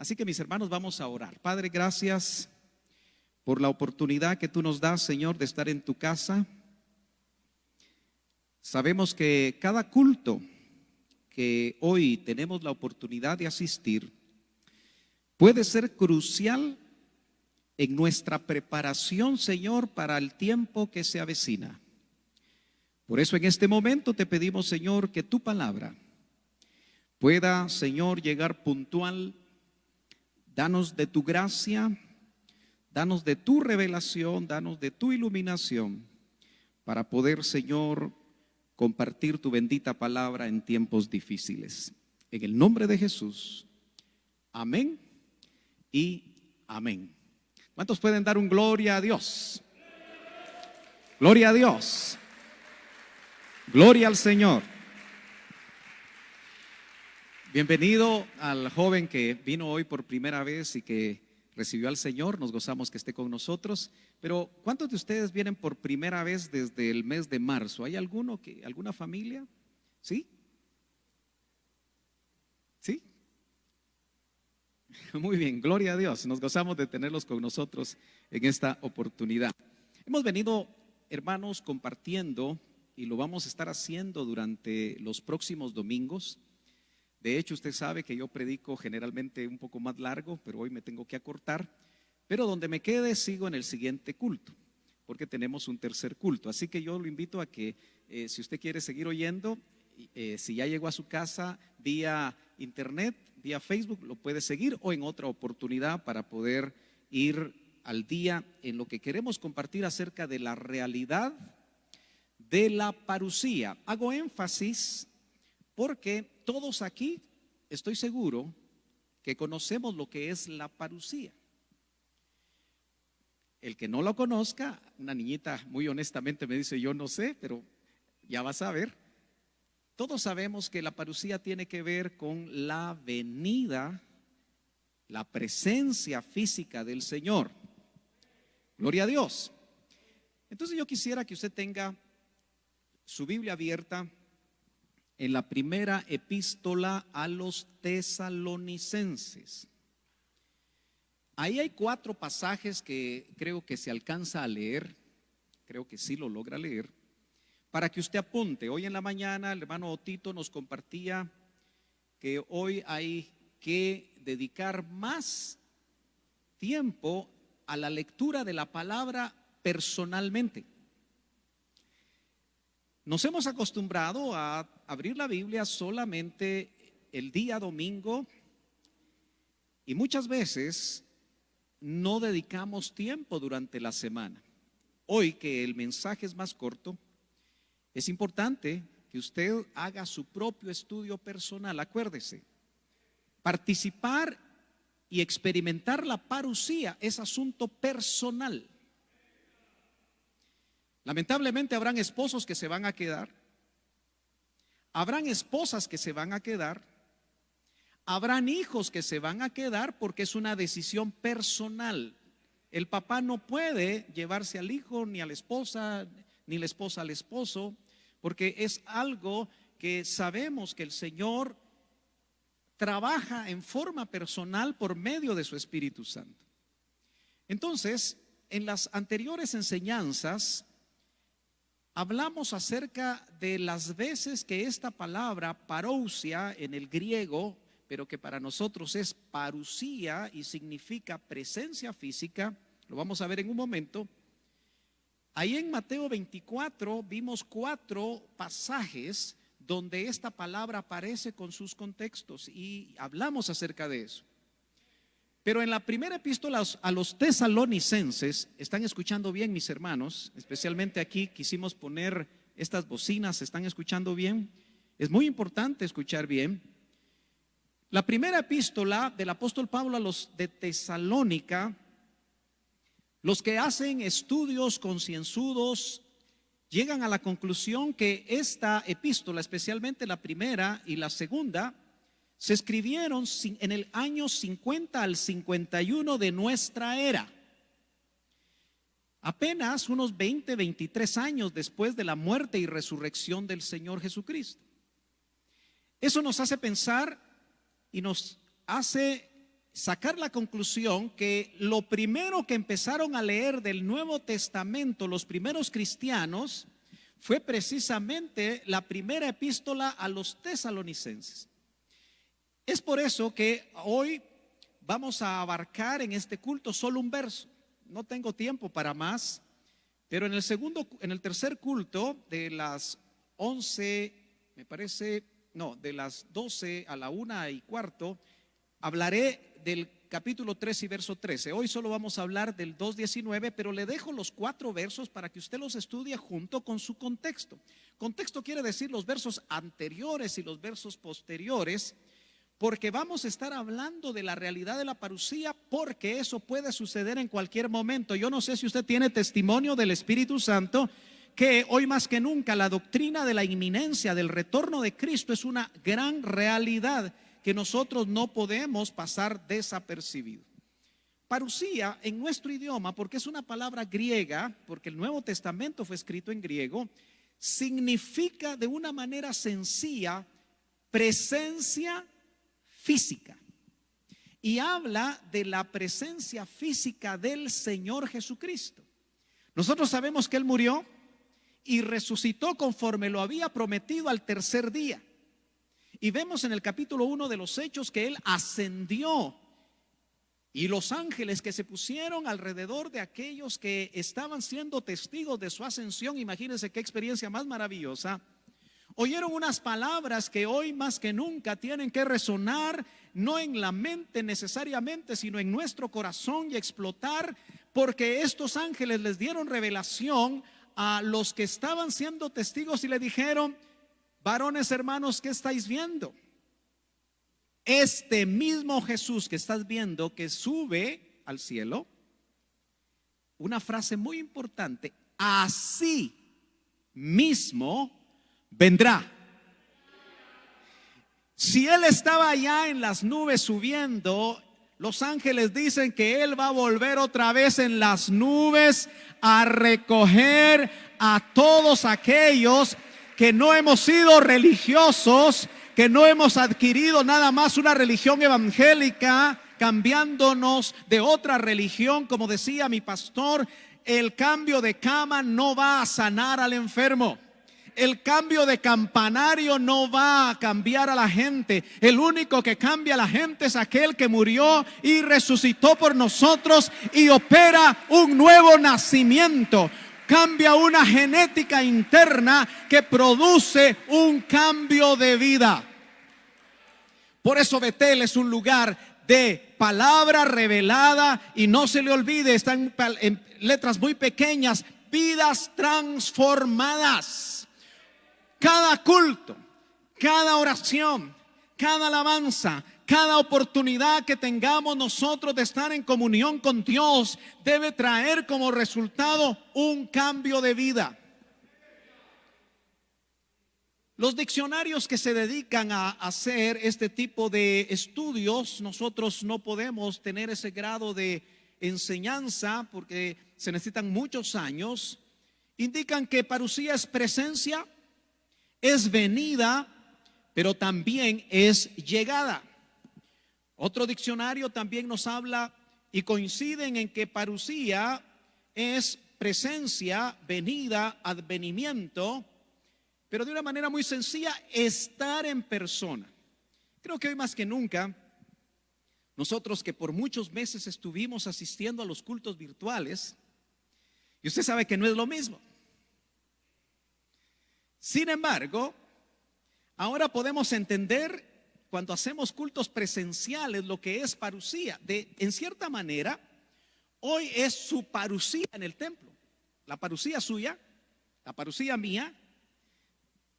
Así que mis hermanos, vamos a orar. Padre, gracias por la oportunidad que tú nos das, Señor, de estar en tu casa. Sabemos que cada culto que hoy tenemos la oportunidad de asistir puede ser crucial en nuestra preparación, Señor, para el tiempo que se avecina. Por eso en este momento te pedimos, Señor, que tu palabra pueda, Señor, llegar puntual. Danos de tu gracia, danos de tu revelación, danos de tu iluminación para poder, Señor, compartir tu bendita palabra en tiempos difíciles. En el nombre de Jesús, amén y amén. ¿Cuántos pueden dar un gloria a Dios? Gloria a Dios. Gloria al Señor. Bienvenido al joven que vino hoy por primera vez y que recibió al Señor. Nos gozamos que esté con nosotros. Pero ¿cuántos de ustedes vienen por primera vez desde el mes de marzo? ¿Hay alguna familia? ¿Sí? ¿Sí? Muy bien, gloria a Dios. Nos gozamos de tenerlos con nosotros en esta oportunidad. Hemos venido, hermanos, compartiendo y lo vamos a estar haciendo durante los próximos domingos. De hecho, usted sabe que yo predico generalmente un poco más largo, pero hoy me tengo que acortar. Pero donde me quede sigo en el siguiente culto, porque tenemos un tercer culto. Así que yo lo invito a que si usted quiere seguir oyendo, si ya llegó a su casa vía internet, vía Facebook, lo puede seguir o en otra oportunidad para poder ir al día en lo que queremos compartir acerca de la realidad de la parusía. Hago énfasis porque todos aquí, estoy seguro, que conocemos lo que es la parusía. El que no lo conozca, una niñita muy honestamente me dice, yo no sé, pero ya vas a ver. Todos sabemos que la parusía tiene que ver con la venida, la presencia física del Señor. Gloria a Dios. Entonces yo quisiera que usted tenga su Biblia abierta en la primera epístola a los tesalonicenses. Ahí hay 4 pasajes que creo que se alcanza a leer, creo que sí lo logra leer, para que usted apunte. Hoy en la mañana el hermano Otito nos compartía que hoy hay que dedicar más tiempo a la lectura de la palabra personalmente. Nos hemos acostumbrado a abrir la Biblia solamente el día domingo y muchas veces no dedicamos tiempo durante la semana. Hoy que el mensaje es más corto, es importante que usted haga su propio estudio personal. Acuérdese, participar y experimentar la parusía es asunto personal. Lamentablemente habrán esposos que se van a quedar, habrán esposas que se van a quedar, habrán hijos que se van a quedar porque es una decisión personal. El papá no puede llevarse al hijo ni a la esposa, ni la esposa al esposo, porque es algo que sabemos que el Señor trabaja en forma personal por medio de su Espíritu Santo. Entonces, en las anteriores enseñanzas hablamos acerca de las veces que esta palabra parousia en el griego, pero que para nosotros es parusía y significa presencia física, lo vamos a ver en un momento. Ahí en Mateo 24 vimos 4 pasajes donde esta palabra aparece con sus contextos y hablamos acerca de eso. Pero en la primera epístola a los tesalonicenses, ¿están escuchando bien, mis hermanos? Especialmente aquí quisimos poner estas bocinas, ¿están escuchando bien? Es muy importante escuchar bien. La primera epístola del apóstol Pablo a los de Tesalónica, los que hacen estudios concienzudos llegan a la conclusión que esta epístola, especialmente la primera y la segunda, se escribieron en el año 50 al 51 de nuestra era. Apenas unos 23 años después de la muerte y resurrección del Señor Jesucristo. Eso nos hace pensar y nos hace sacar la conclusión que lo primero que empezaron a leer del Nuevo Testamento los primeros cristianos fue precisamente la primera epístola a los tesalonicenses. Es por eso que hoy vamos a abarcar en este culto solo un verso. No tengo tiempo para más, pero en el tercer culto de las 11, me parece, no, de las 12 a la 1:15, hablaré del capítulo 3 y verso 13. Hoy solo vamos a hablar del 2:19, pero le dejo los 4 versos para que usted los estudie junto con su contexto. Contexto quiere decir los versos anteriores y los versos posteriores, porque vamos a estar hablando de la realidad de la parusía, porque eso puede suceder en cualquier momento. Yo no sé si usted tiene testimonio del Espíritu Santo, que hoy más que nunca la doctrina de la inminencia del retorno de Cristo es una gran realidad que nosotros no podemos pasar desapercibido. Parusía en nuestro idioma, porque es una palabra griega, porque el Nuevo Testamento fue escrito en griego, significa de una manera sencilla presencia física, y habla de la presencia física del Señor Jesucristo. Nosotros sabemos que Él murió y resucitó conforme lo había prometido al tercer día. Y vemos en el capítulo 1 de los Hechos que Él ascendió, y los ángeles que se pusieron alrededor de aquellos que estaban siendo testigos de su ascensión, imagínense qué experiencia más maravillosa, oyeron unas palabras que hoy más que nunca tienen que resonar, no en la mente necesariamente, sino en nuestro corazón, y explotar, porque estos ángeles les dieron revelación a los que estaban siendo testigos y le dijeron: varones hermanos, ¿qué estáis viendo? Este mismo Jesús que estás viendo, que sube al cielo, una frase muy importante, así mismo vendrá. Si Él estaba allá en las nubes subiendo, los ángeles dicen que Él va a volver otra vez en las nubes a recoger a todos aquellos que no hemos sido religiosos, que no hemos adquirido nada más una religión evangélica, cambiándonos de otra religión. Como decía mi pastor, el cambio de cama no va a sanar al enfermo. El cambio de campanario no va a cambiar a la gente. El único que cambia a la gente es aquel que murió y resucitó por nosotros y opera un nuevo nacimiento. Cambia una genética interna que produce un cambio de vida. Por eso Betel es un lugar de palabra revelada, y no se le olvide, están en letras muy pequeñas: vidas transformadas. Cada culto, cada oración, cada alabanza, cada oportunidad que tengamos nosotros de estar en comunión con Dios debe traer como resultado un cambio de vida. Los diccionarios que se dedican a hacer este tipo de estudios, nosotros no podemos tener ese grado de enseñanza porque se necesitan muchos años, indican que parusía es presencia, es venida, pero también es llegada. Otro diccionario también nos habla y coinciden en que parusía es presencia, venida, advenimiento, pero de una manera muy sencilla, estar en persona. Creo que hoy más que nunca, nosotros que por muchos meses estuvimos asistiendo a los cultos virtuales, y usted sabe que no es lo mismo. Sin embargo, ahora podemos entender cuando hacemos cultos presenciales lo que es parusía. En cierta manera, hoy es su parusía en el templo. La parusía suya, la parusía mía.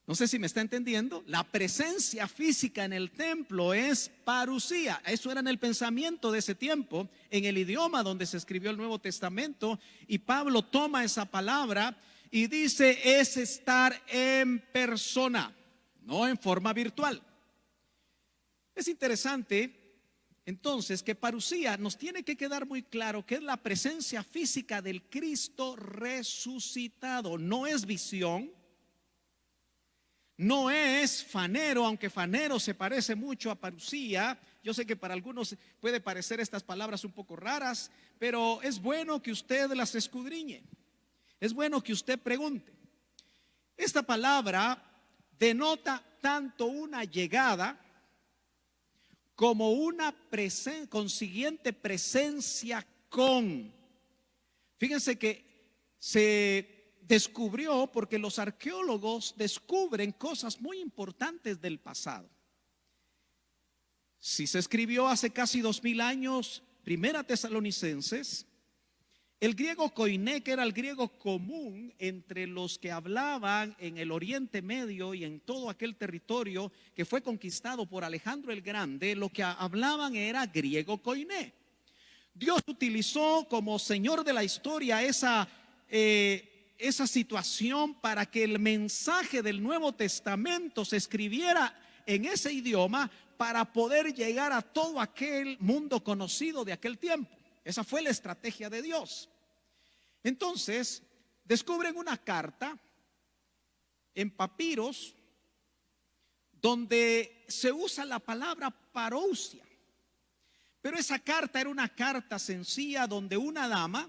No sé si me está entendiendo. La presencia física en el templo es parusía. Eso era en el pensamiento de ese tiempo, en el idioma donde se escribió el Nuevo Testamento. Y Pablo toma esa palabra y dice: es estar en persona, no en forma virtual. Es interesante entonces que parusía nos tiene que quedar muy claro que es la presencia física del Cristo resucitado. No es visión, no es fanero, aunque fanero se parece mucho a parusía, Yo sé que para algunos puede parecer estas palabras un poco raras, pero es bueno que usted las escudriñe. Es bueno que usted pregunte. Esta palabra denota tanto una llegada como una consiguiente presencia con. Fíjense que se descubrió, porque los arqueólogos descubren cosas muy importantes del pasado. Si se escribió hace casi 2000 años, Primera Tesalonicenses, el griego koiné, que era el griego común entre los que hablaban en el Oriente Medio y en todo aquel territorio que fue conquistado por Alejandro el Grande, lo que hablaban era griego koiné. Dios utilizó como señor de la historia esa situación para que el mensaje del Nuevo Testamento se escribiera en ese idioma para poder llegar a todo aquel mundo conocido de aquel tiempo. Esa fue la estrategia de Dios. Entonces, descubren una carta en papiros donde se usa la palabra parousia. Pero esa carta era una carta sencilla donde una dama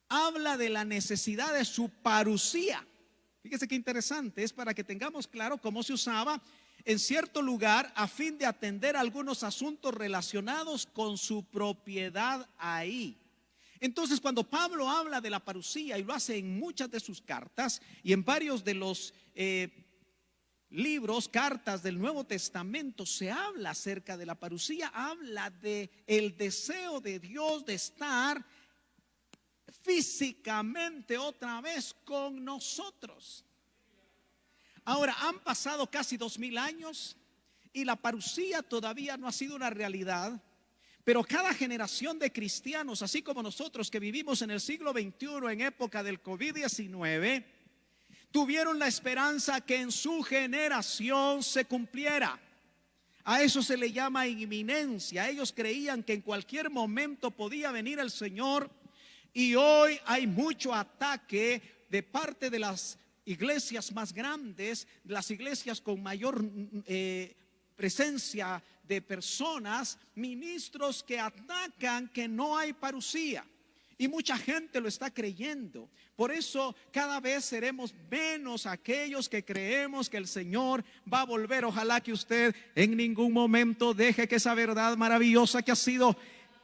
habla de la necesidad de su parucía. Fíjese qué interesante, es para que tengamos claro cómo se usaba en cierto lugar a fin de atender algunos asuntos relacionados con su propiedad ahí. Entonces, cuando Pablo habla de la parucía, y lo hace en muchas de sus cartas y en varios de los libros, cartas del Nuevo Testamento, se habla acerca de la parucía, habla de el deseo de Dios de estar físicamente otra vez con nosotros. Ahora, han pasado casi 2000 años y la parucía todavía no ha sido una realidad. Pero cada generación de cristianos, así como nosotros que vivimos en el siglo XXI en época del COVID-19, tuvieron la esperanza que en su generación se cumpliera. A eso se le llama inminencia. Ellos creían que en cualquier momento podía venir el Señor, y hoy hay mucho ataque de parte de las iglesias más grandes, las iglesias con mayor presencia de personas, ministros que atacan que no hay parucía, y mucha gente lo está creyendo. Por eso cada vez seremos menos aquellos que creemos que el Señor va a volver. Ojalá que usted en ningún momento deje que esa verdad maravillosa que ha sido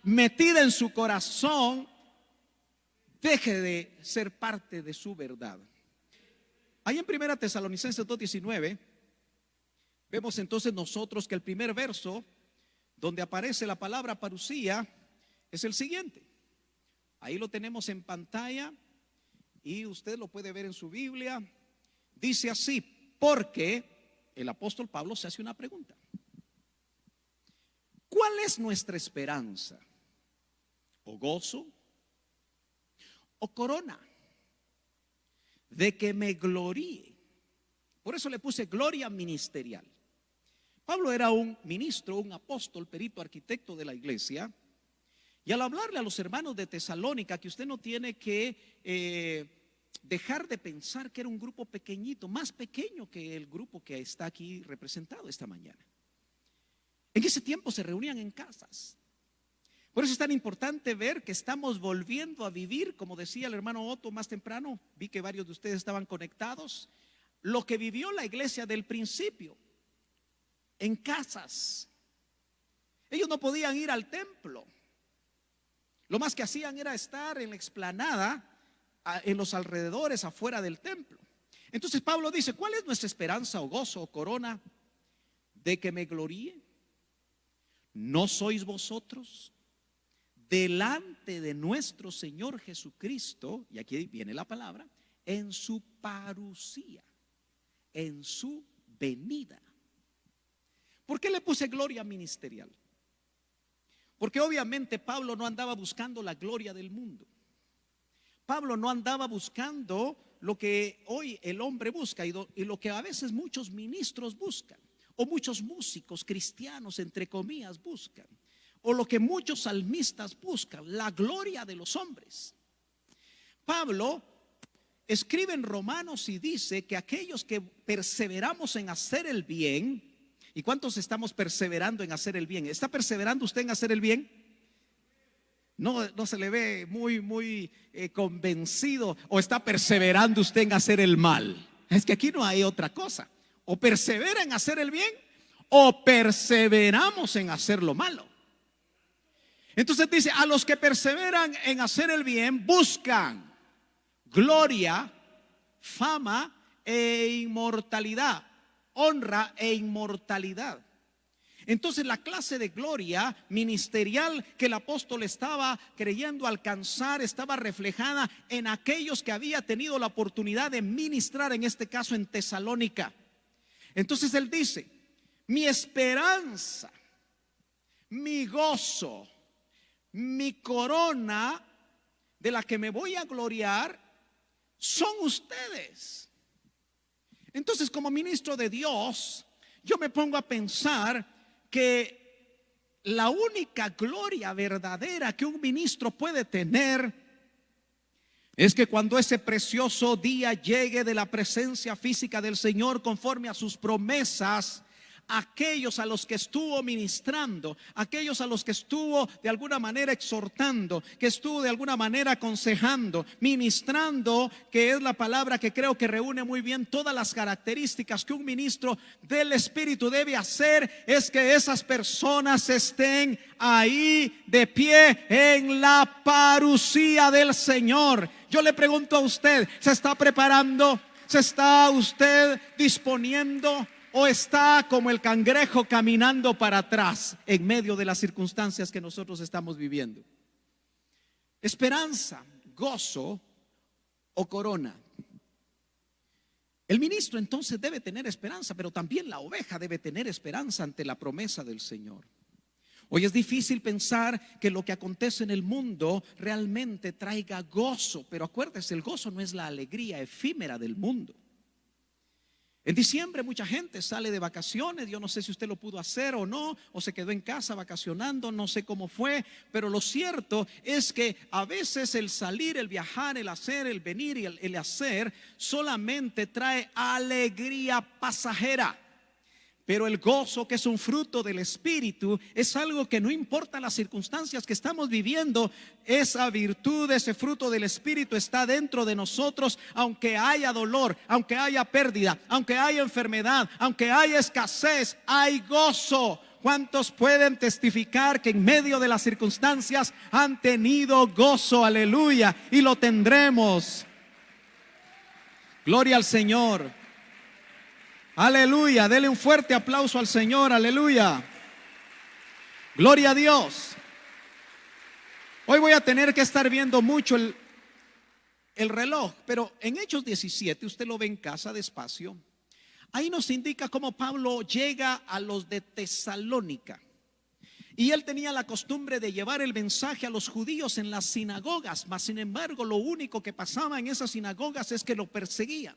metida en su corazón deje de ser parte de su verdad. Ahí en Primera Tesalonicenses 2:19 vemos entonces nosotros que el primer verso donde aparece la palabra parucía es el siguiente. Ahí lo tenemos en pantalla y usted lo puede ver en su Biblia. Dice así: porque el apóstol Pablo se hace una pregunta. ¿Cuál es nuestra esperanza? ¿O gozo? ¿O corona? De que me gloríe. Por eso le puse gloria ministerial. Pablo era un ministro, un apóstol, perito, arquitecto de la iglesia. Y al hablarle a los hermanos de Tesalónica, que usted no tiene que dejar de pensar que era un grupo pequeñito, más pequeño que el grupo que está aquí representado esta mañana. En ese tiempo se reunían en casas. Por eso es tan importante ver que estamos volviendo a vivir, como decía el hermano Otto más temprano, vi que varios de ustedes estaban conectados, lo que vivió la iglesia del principio, en casas. Ellos no podían ir al templo. Lo más que hacían era estar en la explanada, en los alrededores, afuera del templo. Entonces Pablo dice: ¿cuál es nuestra esperanza o gozo o corona? De que me gloríe. ¿No sois vosotros delante de nuestro Señor Jesucristo, y aquí viene la palabra, en su parucía, en su venida? ¿Por qué le puse gloria ministerial? Porque obviamente Pablo no andaba buscando la gloria del mundo. Pablo no andaba buscando lo que hoy el hombre busca y lo que a veces muchos ministros buscan, o muchos músicos cristianos entre comillas buscan, o lo que muchos salmistas buscan, la gloria de los hombres. Pablo escribe en Romanos y dice que aquellos que perseveramos en hacer el bien, ¿Y cuántos estamos perseverando en hacer el bien? ¿Está perseverando usted en hacer el bien? No se le ve muy convencido. ¿O está perseverando usted en hacer el mal? Es que aquí no hay otra cosa. O persevera en hacer el bien, o perseveramos en hacer lo malo. Entonces dice, a los que perseveran en hacer el bien buscan gloria, fama e inmortalidad, honra e inmortalidad. Entonces la clase de gloria ministerial que el apóstol estaba creyendo alcanzar estaba reflejada en aquellos que había tenido la oportunidad de ministrar, en este caso en Tesalónica. Entonces él dice, mi esperanza, mi gozo, mi corona de la que me voy a gloriar son ustedes. Entonces, como ministro de Dios, yo me pongo a pensar que la única gloria verdadera que un ministro puede tener es que cuando ese precioso día llegue de la presencia física del Señor conforme a sus promesas, aquellos a los que estuvo ministrando, aquellos a los que estuvo de alguna manera exhortando, que estuvo de alguna manera aconsejando, ministrando, que es la palabra que creo que reúne muy bien todas las características que un ministro del Espíritu debe hacer, es que esas personas estén ahí de pie en la parusía del Señor. Yo le pregunto a usted, ¿se está preparando? ¿Se está usted disponiendo? ¿O está como el cangrejo caminando para atrás en medio de las circunstancias que nosotros estamos viviendo? Esperanza, gozo o corona. El ministro entonces debe tener esperanza, pero también la oveja debe tener esperanza ante la promesa del Señor. Hoy es difícil pensar que lo que acontece en el mundo realmente traiga gozo, pero acuérdese, el gozo no es la alegría efímera del mundo. En diciembre mucha gente sale de vacaciones. Yo no sé si usted lo pudo hacer o no, o se quedó en casa vacacionando, no sé cómo fue, pero lo cierto es que a veces el salir, el viajar, el hacer, el venir y el hacer solamente trae alegría pasajera. Pero el gozo, que es un fruto del Espíritu, es algo que no importa las circunstancias que estamos viviendo, esa virtud, ese fruto del Espíritu está dentro de nosotros, aunque haya dolor, aunque haya pérdida, aunque haya enfermedad, aunque haya escasez, hay gozo. ¿Cuántos pueden testificar que en medio de las circunstancias han tenido gozo? Aleluya, y lo tendremos. Gloria al Señor. Aleluya, dele un fuerte aplauso al Señor, aleluya. Gloria a Dios. Hoy voy a tener que estar viendo mucho el reloj, pero en Hechos 17, usted lo ve en casa despacio. Ahí nos indica cómo Pablo llega a los de Tesalónica. Y él tenía la costumbre de llevar el mensaje a los judíos en las sinagogas, mas sin embargo lo único que pasaba en esas sinagogas es que lo perseguían.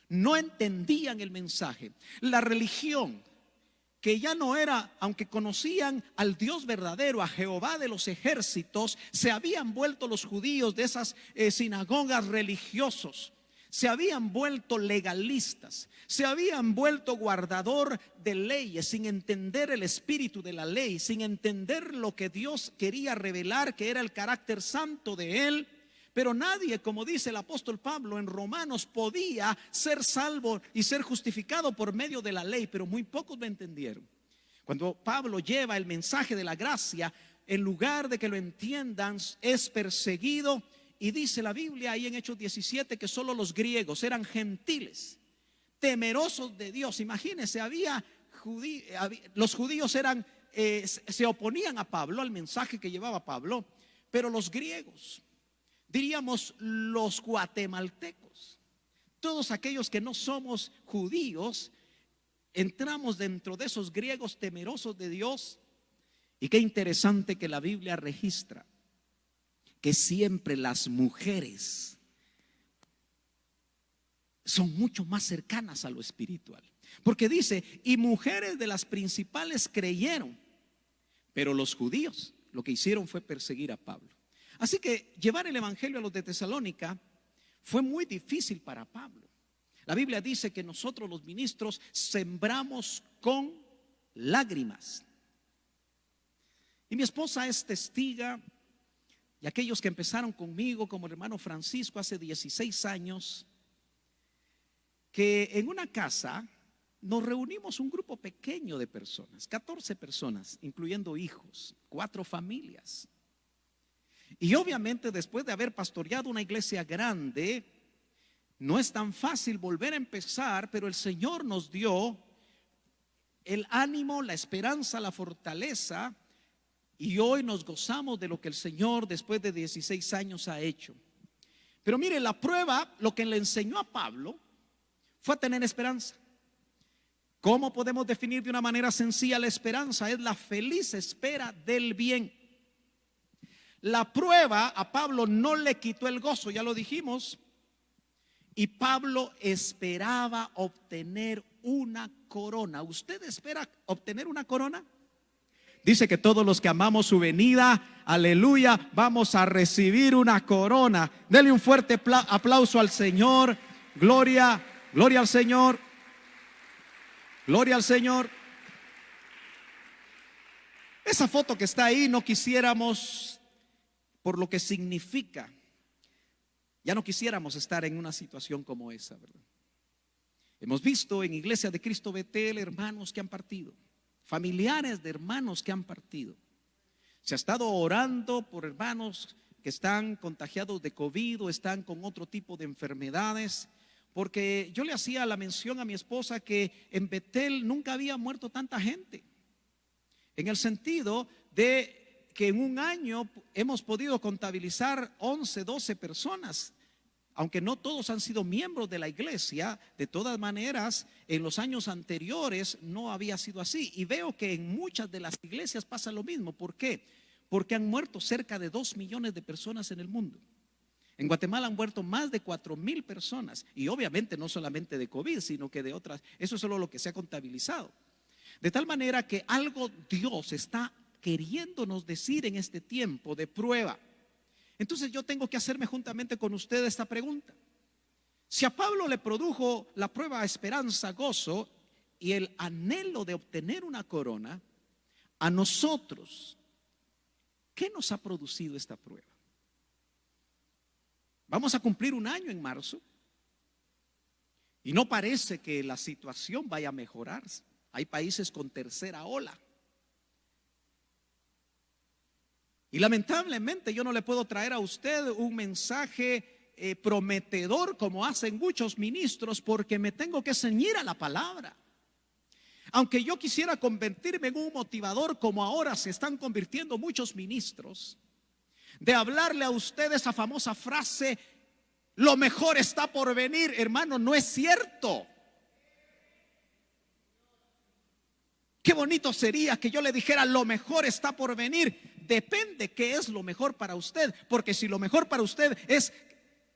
No entendían el mensaje. La religión, que ya no era, aunque conocían al Dios verdadero, a Jehová de los ejércitos, se habían vuelto los judíos de esas sinagogas religiosos. Se habían vuelto legalistas, se habían vuelto guardador de leyes, sin entender el espíritu de la ley, sin entender lo que Dios quería revelar, que era el carácter santo de Él. Pero nadie, como dice el apóstol Pablo en Romanos, podía ser salvo y ser justificado por medio de la ley, pero muy pocos lo entendieron. Cuando Pablo lleva el mensaje de la gracia, en lugar de que lo entiendan, es perseguido. Y dice la Biblia ahí en Hechos 17 que solo los griegos eran gentiles, temerosos de Dios. Imagínense, los judíos se oponían a Pablo, al mensaje que llevaba Pablo, pero los griegos, diríamos los guatemaltecos, todos aquellos que no somos judíos, entramos dentro de esos griegos temerosos de Dios. Y qué interesante que la Biblia registra que siempre las mujeres son mucho más cercanas a lo espiritual, porque dice, y mujeres de las principales creyeron, pero los judíos lo que hicieron fue perseguir a Pablo. Así que llevar el evangelio a los de Tesalónica fue muy difícil para Pablo. La Biblia dice que nosotros los ministros sembramos con lágrimas. Y mi esposa es testiga, y aquellos que empezaron conmigo, como el hermano Francisco hace 16 años, que en una casa nos reunimos un grupo pequeño de personas, 14 personas, incluyendo hijos, 4 familias. Y obviamente después de haber pastoreado una iglesia grande, no es tan fácil volver a empezar, pero el Señor nos dio el ánimo, la esperanza, la fortaleza, y hoy nos gozamos de lo que el Señor después de 16 años ha hecho. Pero mire, la prueba, lo que le enseñó a Pablo fue a tener esperanza. ¿Cómo podemos definir de una manera sencilla la esperanza? Es la feliz espera del bien. La prueba a Pablo no le quitó el gozo, ya lo dijimos. Y Pablo esperaba obtener una corona. ¿Usted espera obtener una corona? Dice que todos los que amamos su venida, aleluya, vamos a recibir una corona. Dele un fuerte aplauso al Señor. Gloria, gloria al Señor. Gloria al Señor. Esa foto que está ahí no quisiéramos, por lo que significa, ya no quisiéramos estar en una situación como esa, ¿verdad? Hemos visto en Iglesia de Cristo Betel hermanos que han partido, familiares de hermanos que han partido. Se ha estado orando por hermanos que están contagiados de COVID o están con otro tipo de enfermedades. Porque yo le hacía la mención a mi esposa que en Betel nunca había muerto tanta gente. En el sentido de que en un año hemos podido contabilizar 11, 12 personas. Aunque no todos han sido miembros de la iglesia, de todas maneras, en los años anteriores no había sido así. Y veo que en muchas de las iglesias pasa lo mismo. ¿Por qué? Porque han muerto cerca de 2 millones de personas en el mundo. En Guatemala han muerto más de 4,000 personas, y obviamente no solamente de COVID, sino que de otras. Eso es solo lo que se ha contabilizado. De tal manera que algo Dios está queriéndonos decir en este tiempo de prueba. Entonces yo tengo que hacerme juntamente con usted esta pregunta. Si a Pablo le produjo la prueba esperanza, gozo y el anhelo de obtener una corona, a nosotros, ¿qué nos ha producido esta prueba? Vamos a cumplir un año en marzo y no parece que la situación vaya a mejorar. Hay países con tercera ola. Y lamentablemente yo no le puedo traer a usted un mensaje prometedor como hacen muchos ministros, porque me tengo que ceñir a la palabra. Aunque yo quisiera convertirme en un motivador como ahora se están convirtiendo muchos ministros, de hablarle a usted esa famosa frase, lo mejor está por venir. Hermano, no es cierto. Qué bonito sería que yo le dijera, lo mejor está por venir. Depende qué es lo mejor para usted, porque si lo mejor para usted es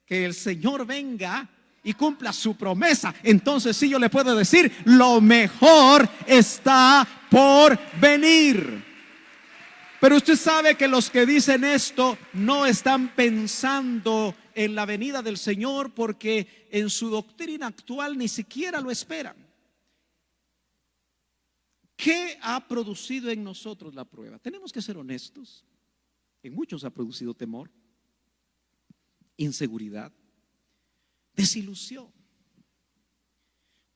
que el Señor venga y cumpla su promesa, entonces sí yo le puedo decir, lo mejor está por venir. Pero usted sabe que los que dicen esto no están pensando en la venida del Señor, porque en su doctrina actual ni siquiera lo esperan. ¿Qué ha producido en nosotros la prueba? Tenemos que ser honestos. En muchos ha producido temor, inseguridad, desilusión,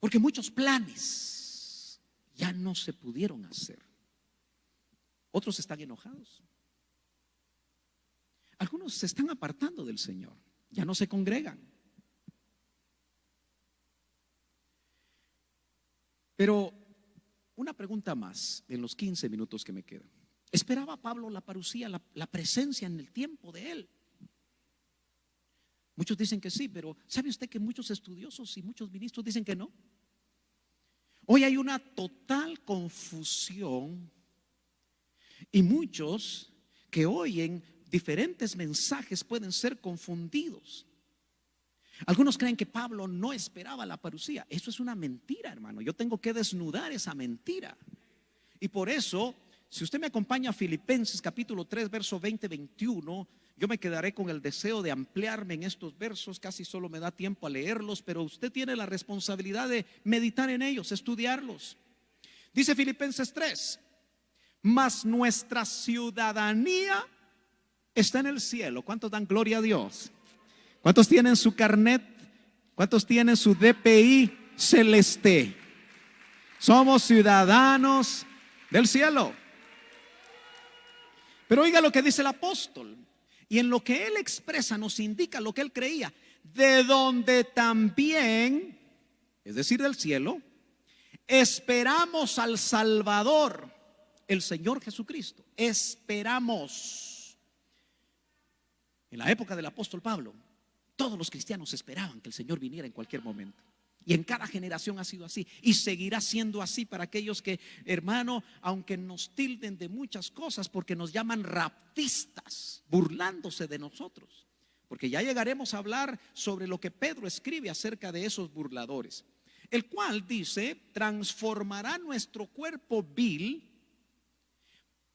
porque muchos planes ya no se pudieron hacer. Otros están enojados. Algunos se están apartando del Señor, ya no se congregan. Pero una pregunta más en los 15 minutos que me quedan. ¿Esperaba Pablo la parucía, la presencia en el tiempo de él? Muchos dicen que sí, pero ¿sabe usted que muchos estudiosos y muchos ministros dicen que no? Hoy hay una total confusión y muchos que oyen diferentes mensajes pueden ser confundidos. Algunos creen que Pablo no esperaba la parucía. Eso es una mentira, hermano. Yo tengo que desnudar esa mentira. Y por eso, si usted me acompaña a Filipenses capítulo 3, verso 20-21, yo me quedaré con el deseo de ampliarme en estos versos. Casi solo me da tiempo a leerlos, pero usted tiene la responsabilidad de meditar en ellos, estudiarlos. Dice Filipenses 3, mas nuestra ciudadanía está en el cielo. ¿Cuántos dan gloria a Dios? ¿Cuántos tienen su carnet? ¿Cuántos tienen su DPI celeste? Somos ciudadanos del cielo. Pero oiga lo que dice el apóstol, y en lo que él expresa nos indica lo que él creía, de donde también, es decir, del cielo, esperamos al Salvador, el Señor Jesucristo. Esperamos. En la época del apóstol Pablo, todos los cristianos esperaban que el Señor viniera en cualquier momento. Y en cada generación ha sido así y seguirá siendo así para aquellos que, hermano, aunque nos tilden de muchas cosas porque nos llaman raptistas, burlándose de nosotros, porque ya llegaremos a hablar sobre lo que Pedro escribe acerca de esos burladores, el cual dice: transformará nuestro cuerpo vil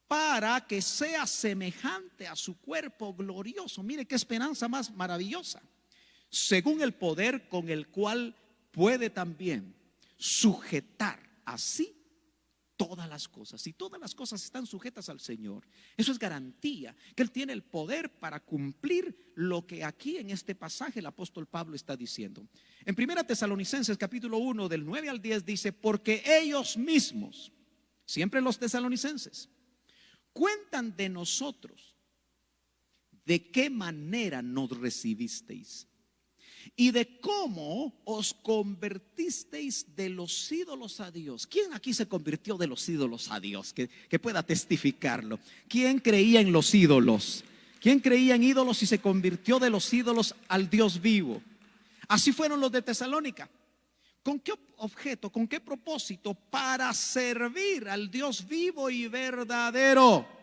para que sea semejante a su cuerpo glorioso. Mire qué esperanza más maravillosa. Según el poder con el cual puede también sujetar así todas las cosas. Si todas las cosas están sujetas al Señor, eso es garantía que Él tiene el poder para cumplir lo que aquí en este pasaje el apóstol Pablo está diciendo. En 1 Tesalonicenses capítulo 1 del 9 al 10 dice: porque ellos mismos, siempre los tesalonicenses, cuentan de nosotros de qué manera nos recibisteis y de cómo os convertisteis de los ídolos a Dios. ¿Quién aquí se convirtió de los ídolos a Dios? Que pueda testificarlo. ¿Quién creía en los ídolos? ¿Quién creía en ídolos y se convirtió de los ídolos al Dios vivo? Así fueron los de Tesalónica. ¿Con qué objeto? ¿Con qué propósito? Para servir al Dios vivo y verdadero.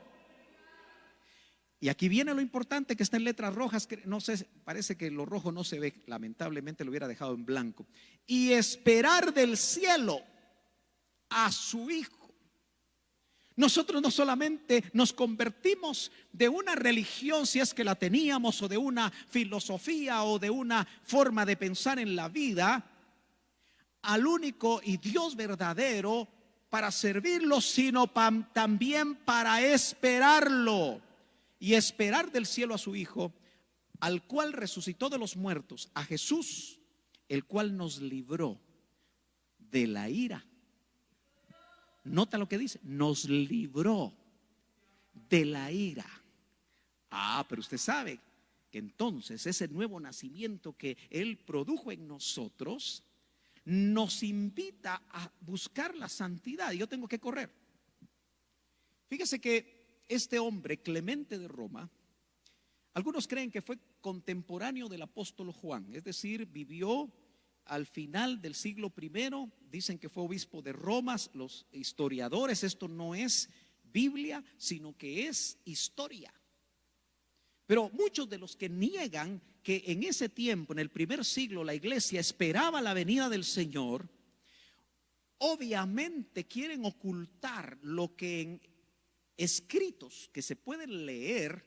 Y aquí viene lo importante que está en letras rojas, que no sé, parece que lo rojo no se ve, lamentablemente lo hubiera dejado en blanco. Y esperar del cielo a su Hijo. Nosotros no solamente nos convertimos de una religión, si es que la teníamos, o de una filosofía o de una forma de pensar en la vida, al único y Dios verdadero para servirlo, sino también para esperarlo. Y esperar del cielo a su Hijo, al cual resucitó de los muertos, a Jesús, el cual nos libró de la ira. Nota lo que dice: nos libró de la ira. Pero usted sabe que entonces ese nuevo nacimiento que Él produjo en nosotros nos invita a buscar la santidad. Y yo tengo que correr. Fíjese que este hombre, Clemente de Roma, algunos creen que fue contemporáneo del apóstol Juan, es decir, vivió al final del siglo I, dicen que fue obispo de Roma. Los historiadores, esto no es Biblia, sino que es historia. Pero muchos de los que niegan que en ese tiempo, en el primer siglo, la iglesia esperaba la venida del Señor, obviamente quieren ocultar lo que en escritos que se pueden leer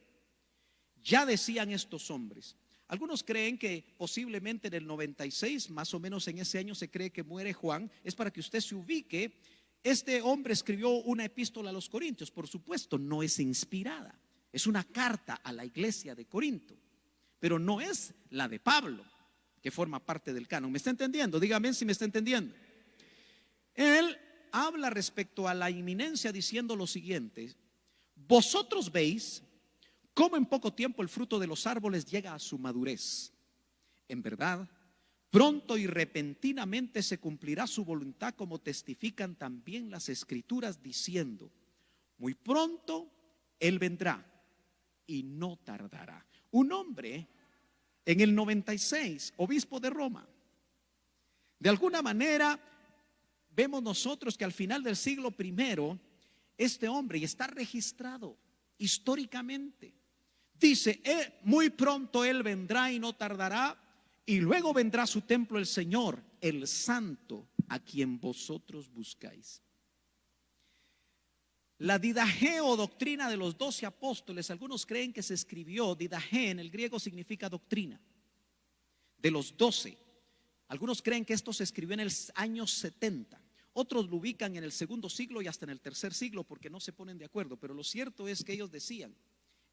ya decían estos hombres. Algunos creen que posiblemente en el 96, más o menos en ese año se cree que muere Juan. Es para que usted se ubique. Este hombre escribió una epístola a los Corintios. Por supuesto, no es inspirada, es una carta a la iglesia de Corinto, pero no es la de Pablo, que forma parte del canon. ¿Me está entendiendo? Dígame si me está entendiendo. Él habla respecto a la inminencia diciendo lo siguiente: vosotros veis cómo en poco tiempo el fruto de los árboles llega a su madurez. En verdad, pronto y repentinamente se cumplirá su voluntad, como testifican también las escrituras, diciendo: muy pronto Él vendrá y no tardará. Un hombre en el 96, obispo de Roma. De alguna manera vemos nosotros que al final del siglo I, este hombre, y está registrado históricamente, dice: muy pronto Él vendrá y no tardará, y luego vendrá su templo el Señor, el Santo, a quien vosotros buscáis. La didaje o doctrina de los 12 apóstoles, algunos creen que se escribió, didaje en el griego significa doctrina, de los 12. Algunos creen que esto se escribió en el año 70. Otros lo ubican en el segundo siglo y hasta en el tercer siglo porque no se ponen de acuerdo. Pero lo cierto es que ellos decían,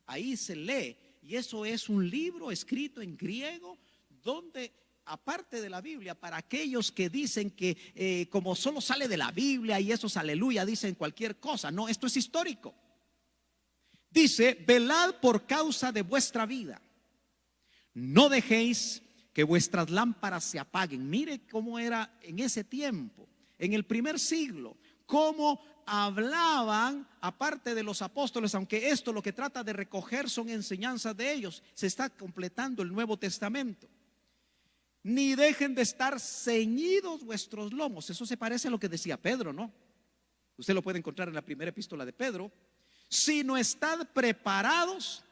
ahí se lee, y eso es un libro escrito en griego donde, aparte de la Biblia, para aquellos que dicen que como solo sale de la Biblia y esos aleluya dicen cualquier cosa, no, esto es histórico. Dice, velad por causa de vuestra vida, no dejéis que vuestras lámparas se apaguen. Mire cómo era en ese tiempo, en el primer siglo, cómo hablaban, aparte de los apóstoles, aunque esto lo que trata de recoger son enseñanzas de ellos. Se está completando el Nuevo Testamento. Ni dejen de estar ceñidos vuestros lomos. Eso se parece a lo que decía Pedro, ¿no? Usted lo puede encontrar en la primera epístola de Pedro. Sino estad preparados,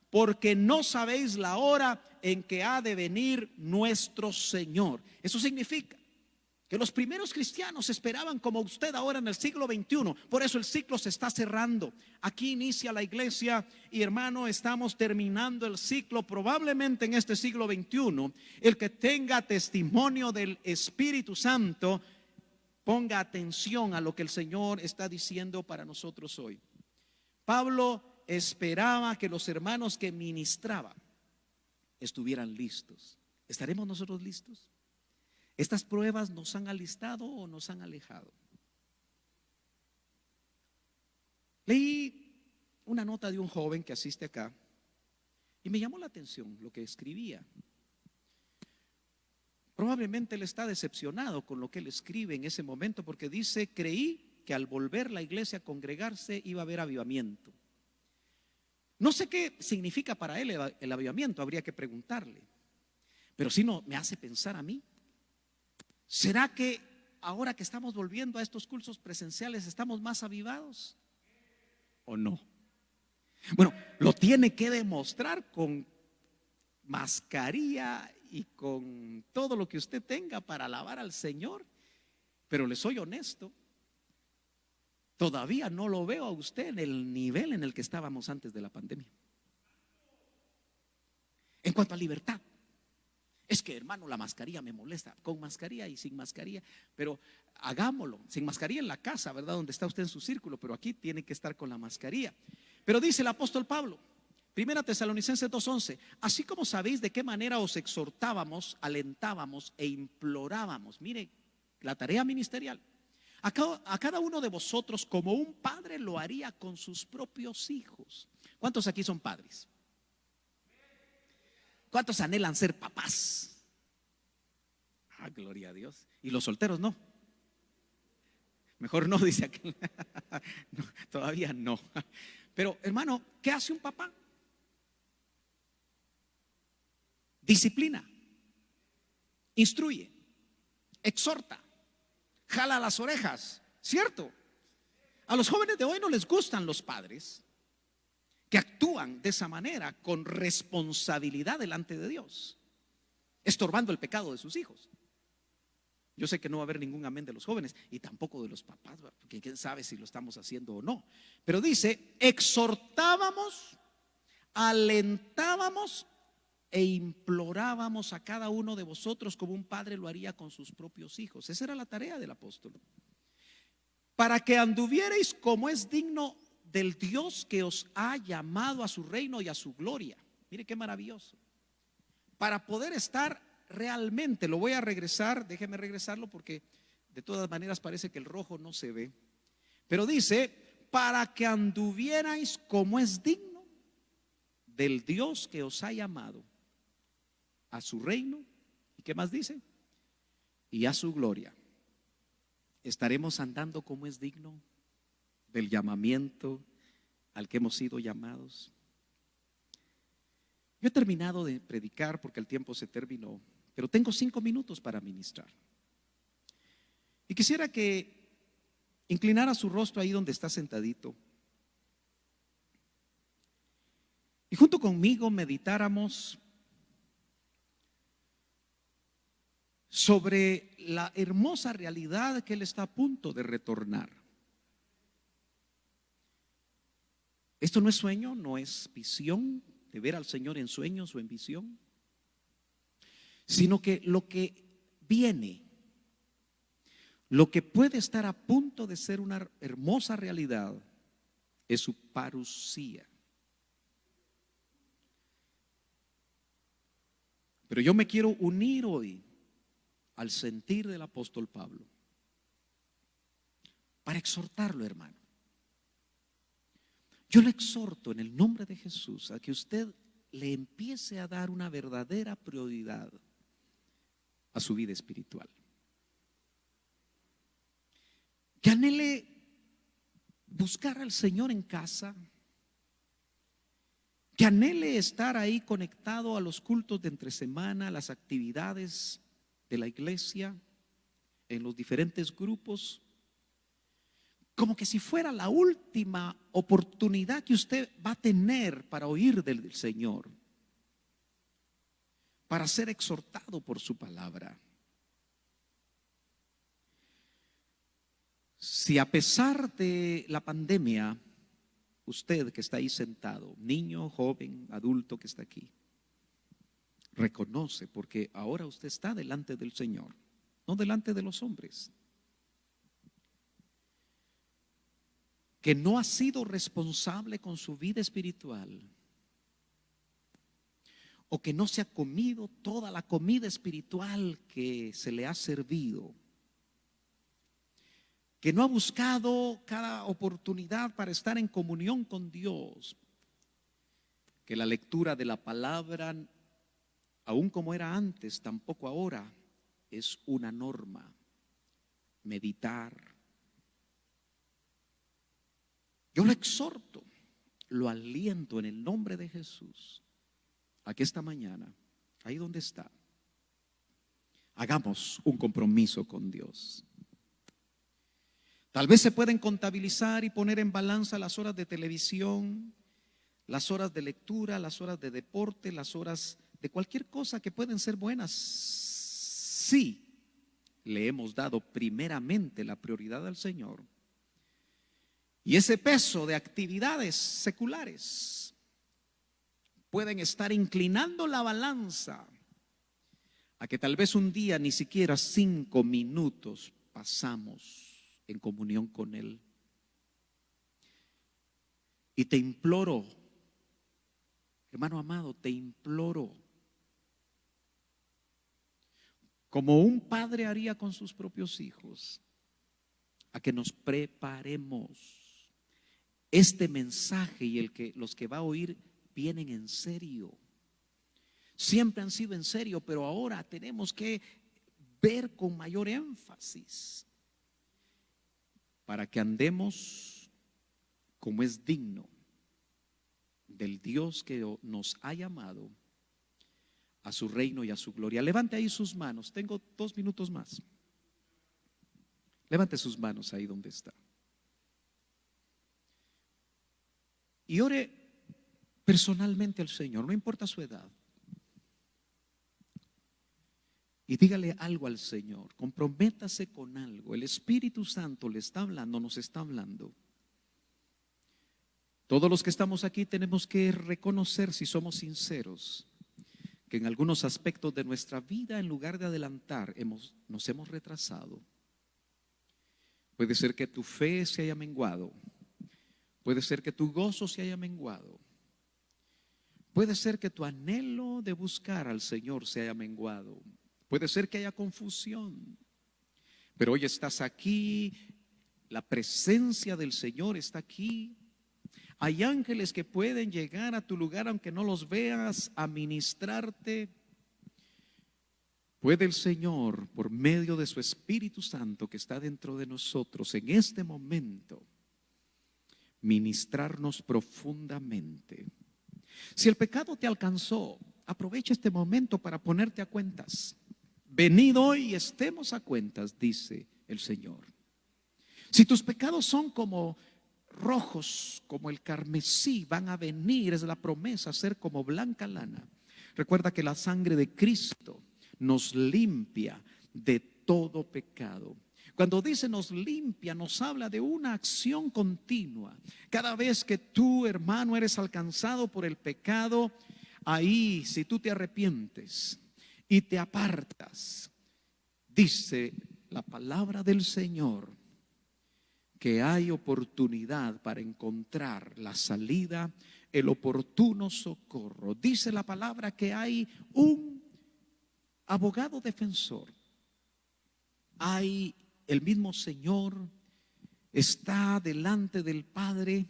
porque no sabéis la hora en que ha de venir nuestro Señor. Eso significa que los primeros cristianos esperaban como usted ahora en el siglo XXI. Por eso el ciclo se está cerrando. Aquí inicia la iglesia y, hermano, estamos terminando el ciclo. Probablemente en este siglo XXI, el que tenga testimonio del Espíritu Santo ponga atención a lo que el Señor está diciendo para nosotros hoy. Pablo esperaba que los hermanos que ministraban estuvieran listos. ¿Estaremos nosotros listos? ¿Estas pruebas nos han alistado o nos han alejado? Leí una nota de un joven que asiste acá y me llamó la atención lo que escribía. Probablemente él está decepcionado con lo que él escribe en ese momento, porque dice: creí que al volver la iglesia a congregarse iba a haber avivamiento. No sé qué significa para él el avivamiento, habría que preguntarle. Pero si no, me hace pensar a mí, ¿será que ahora que estamos volviendo a estos cultos presenciales estamos más avivados o no? Bueno, lo tiene que demostrar con mascarilla y con todo lo que usted tenga para alabar al Señor. Pero le soy honesto, todavía no lo veo a usted en el nivel en el que estábamos antes de la pandemia. En cuanto a libertad, es que, hermano, la mascarilla me molesta, con mascarilla y sin mascarilla, pero hagámoslo, sin mascarilla en la casa, ¿verdad? Donde está usted en su círculo, pero aquí tiene que estar con la mascarilla. Pero dice el apóstol Pablo, Primera Tesalonicenses 2:11, así como sabéis de qué manera os exhortábamos, alentábamos e implorábamos. Mire, la tarea ministerial. A cada uno de vosotros como un padre lo haría con sus propios hijos. ¿Cuántos aquí son padres? ¿Cuántos anhelan ser papás? Ah, gloria a Dios. Y los solteros no. Mejor no, dice aquel. No, todavía no. Pero, hermano, ¿qué hace un papá? Disciplina, instruye, exhorta, jala las orejas, ¿cierto? A los jóvenes de hoy no les gustan los padres que actúan de esa manera con responsabilidad delante de Dios, estorbando el pecado de sus hijos. Yo sé que no va a haber ningún amén de los jóvenes y tampoco de los papás, porque quién sabe si lo estamos haciendo o no. Pero dice, exhortábamos, alentábamos e implorábamos a cada uno de vosotros como un padre lo haría con sus propios hijos. Esa era la tarea del apóstol. Para que anduvierais como es digno del Dios que os ha llamado a su reino y a su gloria. Mire qué maravilloso. Para poder estar realmente, lo voy a regresar, déjeme regresarlo porque de todas maneras parece que el rojo no se ve. Pero dice, para que anduvierais como es digno del Dios que os ha llamado a su reino. ¿Y qué más dice? Y a su gloria. ¿Estaremos andando como es digno del llamamiento al que hemos sido llamados? Yo he terminado de predicar porque el tiempo se terminó, pero tengo 5 minutos para ministrar. Y quisiera que inclinara su rostro ahí donde está sentadito y junto conmigo meditáramos sobre la hermosa realidad que Él está a punto de retornar. Esto no es sueño, no es visión de ver al Señor en sueños o en visión, sino que lo que viene, Lo que puede estar a punto de ser una hermosa realidad es su parusía. Pero yo me quiero unir hoy al sentir del apóstol Pablo para exhortarlo, hermano. Yo le exhorto en el nombre de Jesús a que usted le empiece a dar una verdadera prioridad a su vida espiritual. Que anhele buscar al Señor en casa, que anhele estar ahí conectado a los cultos de entre semana, a las actividades de la iglesia, en los diferentes grupos, como que si fuera la última oportunidad que usted va a tener para oír del Señor, para ser exhortado por su palabra. Si a pesar de la pandemia, usted que está ahí sentado, niño, joven, adulto que está aquí, reconoce, porque ahora usted está delante del Señor, no delante de los hombres, que no ha sido responsable con su vida espiritual, o que no se ha comido toda la comida espiritual que se le ha servido, que no ha buscado cada oportunidad para estar en comunión con Dios, que la lectura de la palabra, aun como era antes, tampoco ahora es una norma. Meditar. Yo lo exhorto, lo aliento en el nombre de Jesús, a que esta mañana, ahí donde está, hagamos un compromiso con Dios. Tal vez se pueden contabilizar y poner en balanza las horas de televisión, las horas de lectura, las horas de deporte, las horas de cualquier cosa que pueden ser buenas. Sí, le hemos dado primeramente la prioridad al Señor. Y ese peso de actividades seculares pueden estar inclinando la balanza a que tal vez un día ni siquiera 5 minutos pasamos en comunión con Él. Y te imploro, hermano amado, te imploro, como un padre haría con sus propios hijos, a que nos preparemos. Este mensaje y los que va a oír vienen en serio. Siempre han sido en serio, pero ahora tenemos que ver con mayor énfasis para que andemos como es digno del Dios que nos ha llamado a su reino y a su gloria. Levante ahí sus manos. Tengo 2 minutos más. Levante sus manos ahí donde está. Y ore personalmente al Señor, no importa su edad. Y dígale algo al Señor, comprométase con algo. El Espíritu Santo le está hablando, nos está hablando. Todos los que estamos aquí tenemos que reconocer, si somos sinceros, que en algunos aspectos de nuestra vida, en lugar de adelantar, nos hemos retrasado. Puede ser que tu fe se haya menguado. Puede ser que tu gozo se haya menguado. Puede ser que tu anhelo de buscar al Señor se haya menguado. Puede ser que haya confusión. Pero hoy estás aquí, la presencia del Señor está aquí. Hay ángeles que pueden llegar a tu lugar aunque no los veas, a ministrarte. Puede el Señor, por medio de su Espíritu Santo que está dentro de nosotros en este momento, ministrarnos profundamente. Si el pecado te alcanzó, aprovecha este momento para ponerte a cuentas. Venid hoy y estemos a cuentas, dice el Señor. Si tus pecados son como rojos, como el carmesí, van a venir, es la promesa, ser como blanca lana. Recuerda que la sangre de Cristo nos limpia de todo pecado. Cuando dice nos limpia, nos habla de una acción continua. Cada vez que tú, hermano, eres alcanzado por el pecado, ahí, si tú te arrepientes y te apartas, dice la palabra del Señor que hay oportunidad para encontrar la salida, el oportuno socorro. Dice la palabra que hay un abogado defensor. Hay el mismo Señor, está delante del Padre.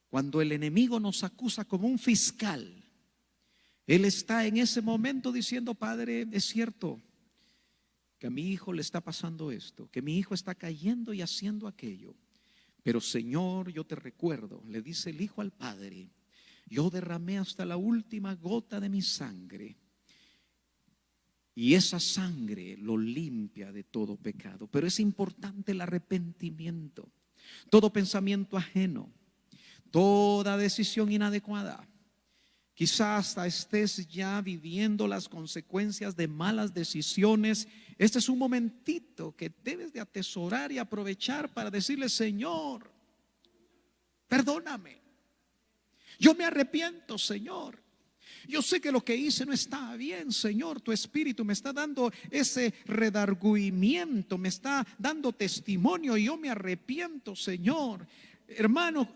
Cuando el enemigo nos acusa como un fiscal, Él está en ese momento diciendo: Padre, es cierto que a mi hijo le está pasando esto, que mi hijo está cayendo y haciendo aquello, pero Señor, yo te recuerdo, le dice el hijo al Padre, yo derramé hasta la última gota de mi sangre, y esa sangre lo limpia de todo pecado. Pero es importante el arrepentimiento. Todo pensamiento ajeno, toda decisión inadecuada. Quizás hasta estés ya viviendo las consecuencias de malas decisiones. Este es un momentito que debes de atesorar y aprovechar para decirle: Señor, perdóname. Yo me arrepiento, Señor. Yo sé que lo que hice no estaba bien, Señor. Tu Espíritu me está dando ese redargüimiento, me está dando testimonio, y yo me arrepiento, Señor. Hermano,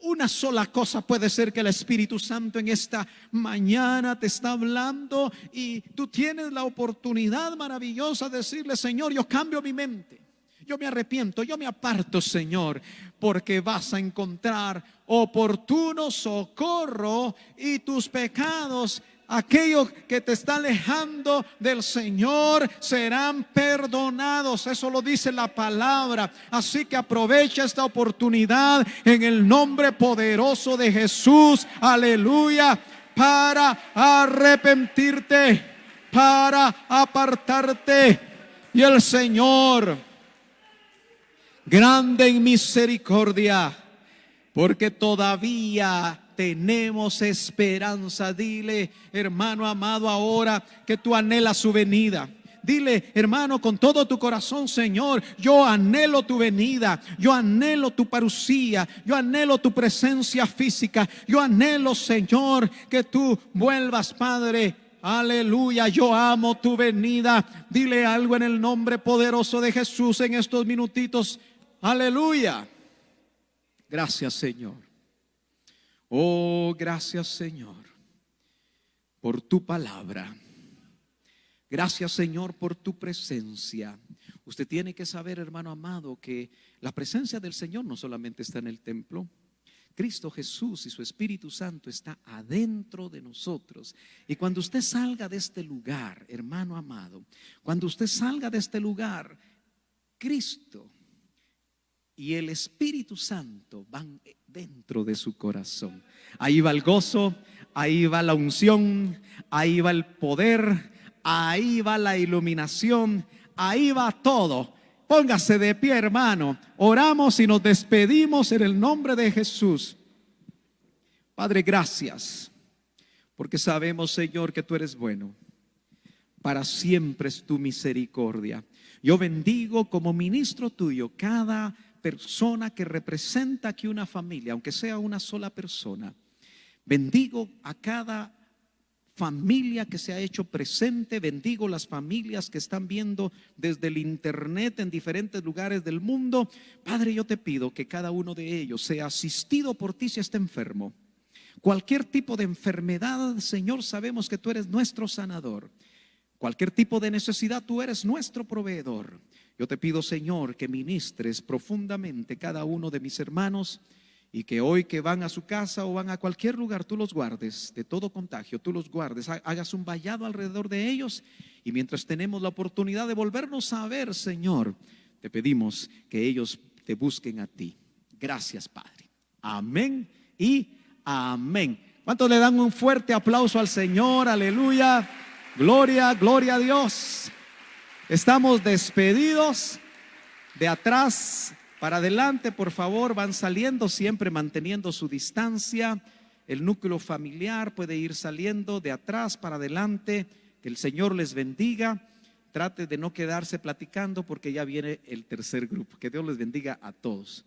una sola cosa puede ser que el Espíritu Santo en esta mañana te está hablando, y tú tienes la oportunidad maravillosa de decirle: Señor, yo cambio mi mente, yo me arrepiento, yo me aparto, Señor, porque vas a encontrar oportuno socorro, y tus pecados, aquellos que te están alejando del Señor, serán perdonados. Eso lo dice la palabra. Así que aprovecha esta oportunidad en el nombre poderoso de Jesús, aleluya, para arrepentirte, para apartarte. Y el Señor, grande en misericordia, porque todavía tenemos esperanza. Dile, hermano amado, ahora que tú anhelas su venida. Dile, hermano, con todo tu corazón: Señor, yo anhelo tu venida, yo anhelo tu parucía, yo anhelo tu presencia física, yo anhelo, Señor, que tú vuelvas, Padre. Aleluya, yo amo tu venida. Dile algo en el nombre poderoso de Jesús en estos minutitos. Aleluya. Gracias, Señor. Oh, gracias, Señor, por tu palabra. Gracias, Señor, por tu presencia. Usted tiene que saber, hermano amado, que la presencia del Señor no solamente está en el templo. Cristo Jesús y su Espíritu Santo está adentro de nosotros. Y cuando usted salga de este lugar, hermano amado, cuando usted salga de este lugar, Cristo y el Espíritu Santo van dentro de su corazón. Ahí va el gozo, ahí va la unción, ahí va el poder, ahí va la iluminación, ahí va todo. Póngase de pie, hermano. Oramos y nos despedimos en el nombre de Jesús. Padre, gracias, porque sabemos, Señor, que tú eres bueno. Para siempre es tu misericordia. Yo bendigo como ministro tuyo cada persona que representa aquí una familia, aunque sea una sola persona. Bendigo a cada familia que se ha hecho presente. Bendigo las familias que están viendo desde el internet en diferentes lugares del mundo. Padre, yo te pido que cada uno de ellos sea asistido por ti si está enfermo. Cualquier tipo de enfermedad, Señor, sabemos que tú eres nuestro sanador. Cualquier tipo de necesidad, tú eres nuestro proveedor. Yo te pido, Señor, que ministres profundamente cada uno de mis hermanos, y que hoy que van a su casa o van a cualquier lugar, tú los guardes de todo contagio, tú los guardes, hagas un vallado alrededor de ellos. Y mientras tenemos la oportunidad de volvernos a ver, Señor, te pedimos que ellos te busquen a ti. Gracias, Padre. Amén y amén. ¿Cuántos le dan un fuerte aplauso al Señor? Aleluya. Gloria, gloria a Dios. Estamos despedidos. De atrás para adelante, por favor, van saliendo, siempre manteniendo su distancia. El núcleo familiar puede ir saliendo de atrás para adelante. Que el Señor les bendiga. Trate de no quedarse platicando porque ya viene el tercer grupo. Que Dios les bendiga a todos.